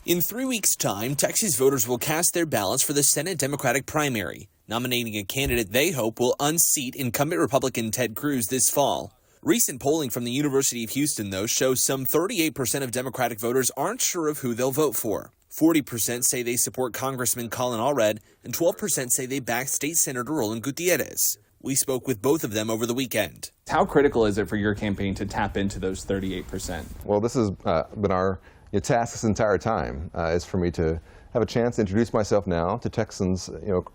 In 3 weeks' time, Texas voters will cast their ballots for the Senate Democratic primary, nominating a candidate they hope will unseat incumbent Republican Ted Cruz this fall. Recent polling from the University of Houston, though, shows some 38% of Democratic voters aren't sure of who they'll vote for. 40% say they support Congressman Colin Allred, and 12% say they back State Senator Roland Gutierrez. We spoke with both of them over the weekend. How critical is it for your campaign to tap into those 38%? Well, this has been our task this entire time, is for me to have a chance to introduce myself now to Texans,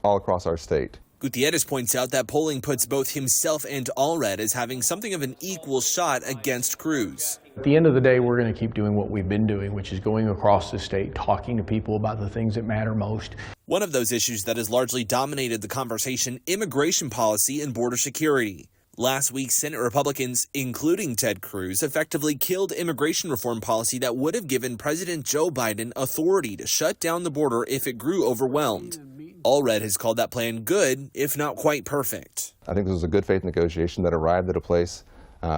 all across our state. Gutierrez points out that polling puts both himself and Allred as having something of an equal shot against Cruz. At the end of the day, we're going to keep doing what we've been doing, which is going across the state, talking to people about the things that matter most. One of those issues that has largely dominated the conversation, immigration policy and border security. Last week, Senate Republicans, including Ted Cruz, effectively killed immigration reform policy that would have given President Joe Biden authority to shut down the border if it grew overwhelmed. Allred has called that plan good, if not quite perfect. I think this was a good faith negotiation that arrived at a place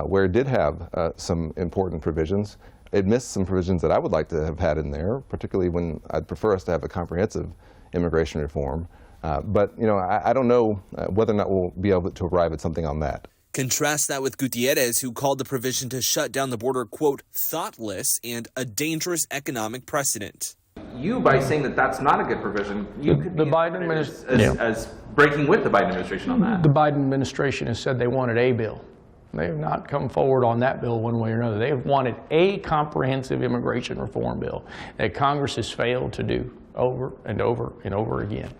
where it did have some important provisions. It missed some provisions that I would like to have had in there, particularly when I'd prefer us to have a comprehensive immigration reform. But I don't know whether or not we'll be able to arrive at something on that. Contrast that with Gutierrez, who called the provision to shut down the border, quote, thoughtless and a dangerous economic precedent. You, by saying that that's not a good provision, you could The be Biden as breaking with the Biden administration on that. The Biden administration has said they wanted a bill. They have not come forward on that bill one way or another. They have wanted a comprehensive immigration reform bill that Congress has failed to do over and over and over again.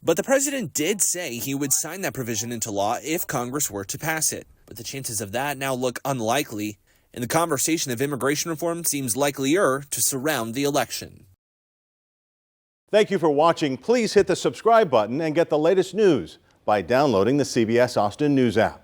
But the president did say he would sign that provision into law if Congress were to pass it. But the chances of that now look unlikely, and the conversation of immigration reform seems likelier to surround the election. Thank you for watching. Please hit the subscribe button and get the latest news by downloading the CBS Austin News app.